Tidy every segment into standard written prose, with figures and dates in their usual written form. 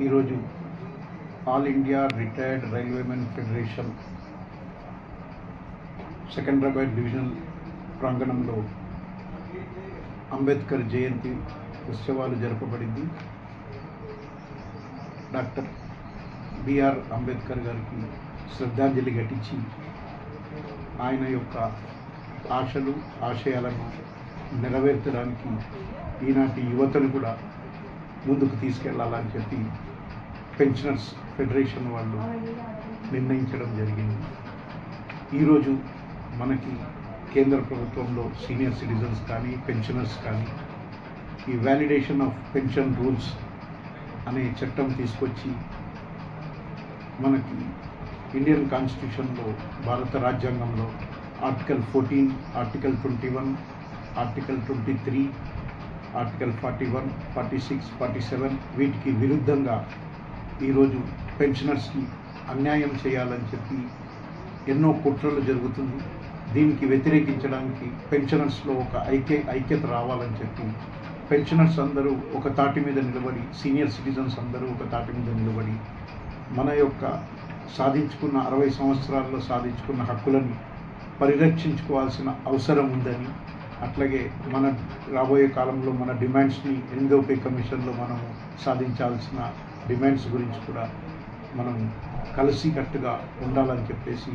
ఈరోజు all India retired railwaymen federation Secunderabad divisional ప్రాంగణంలో అంబేద్కర్ జయంతి ఉత్సవాలు జరపబడింది. డాక్టర్ బిఆర్ అంబేద్కర్ గారికి శ్రద్ధాంజలి ఘటించి ఆయన యొక్క ఆశలు ఆశయాలను నెరవేర్చడానికి ఈనాటి యువతను కూడా ముందుకు తీసుకెళ్లాలని చెప్పి పెన్షనర్స్ ఫెడరేషన్ వాళ్ళు నిర్ణయించడం జరిగింది. ఈరోజు మనకి కేంద్ర ప్రభుత్వంలో సీనియర్ సిటిజన్స్ కానీ పెన్షనర్స్ కానీ ఈ వ్యాలిడేషన్ ఆఫ్ పెన్షన్ రూల్స్ అనే చట్టం తీసుకొచ్చి మనకి ఇండియన్ కాన్స్టిట్యూషన్లో భారత రాజ్యాంగంలో ఆర్టికల్ 14, ఆర్టికల్ 21, ఆర్టికల్ 23, ఆర్టికల్ 41, 46, 47 వీటికి విరుద్ధంగా ఈరోజు పెన్షనర్స్కి అన్యాయం చేయాలని చెప్పి ఎన్నో కుట్రలు జరుగుతుంది. దీనికి వ్యతిరేకించడానికి పెన్షనర్స్లో ఒక ఐక్యత రావాలని చెప్పి పెన్షనర్స్ అందరూ ఒక తాటి మీద నిలబడి, సీనియర్ సిటిజన్స్ అందరూ ఒక తాటి మీద నిలబడి మన యొక్క సాధించుకున్న 60 సంవత్సరాల్లో సాధించుకున్న హక్కులను పరిరక్షించుకోవాల్సిన అవసరం ఉందని, అట్లాగే మన రాబోయే కాలంలో మన డిమాండ్స్ని 8వ పే కమిషన్లో మనం సాధించాల్సిన డిమాండ్స్ గురించి కూడా మనం కలిసికట్టుగా ఉండాలని చెప్పేసి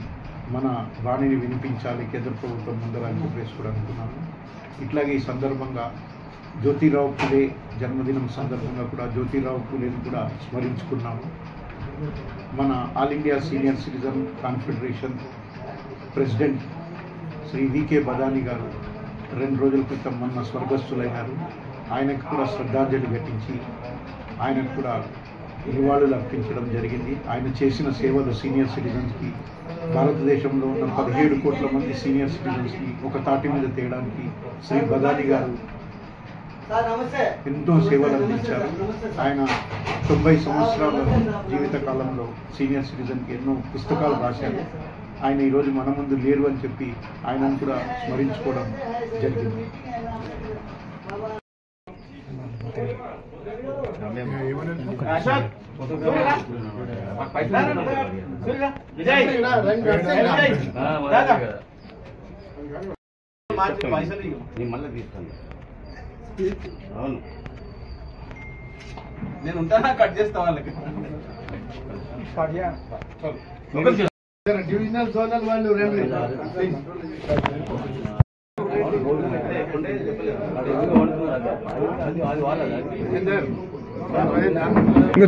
మన వాణిని వినిపించాలి కేంద్ర ప్రభుత్వం ముందర అని చెప్పేసి కూడా అనుకున్నాను. ఇట్లాగే ఈ సందర్భంగా జ్యోతిరావు ఫులే జన్మదినం సందర్భంగా కూడా జ్యోతిరావు ఫులేని కూడా స్మరించుకున్నాము. మన all India senior citizen confederation president Shri V K Badani గారు 2 రోజుల క్రితం మొన్న స్వర్గస్థులైనారు. ఆయనకు కూడా శ్రద్ధాంజలి ఘటించి ఆయనకు కూడా నివాళులు అర్పించడం జరిగింది. ఆయన చేసిన సేవలు సీనియర్ సిటిజన్స్కి, భారతదేశంలో ఉన్న 17 కోట్ల మంది సీనియర్ సిటిజన్స్కి ఒక తాటి మీద తేయడానికి శ్రీ బదాని గారు ఎంతో సేవలు అందించారు. ఆయన 90 సంవత్సరాల జీవిత కాలంలో సీనియర్ సిటిజన్కి ఎన్నో పుస్తకాలు రాశారు. ఆయన ఈరోజు మన ముందు లేరు అని చెప్పి ఆయనను కూడా స్మరించుకోవడం జరిగింది. నేను ఉంటానా కట్ చేస్తా వాళ్ళకి డివిజనల్ జోనల్ వాళ్ళు రండి. ఇంకా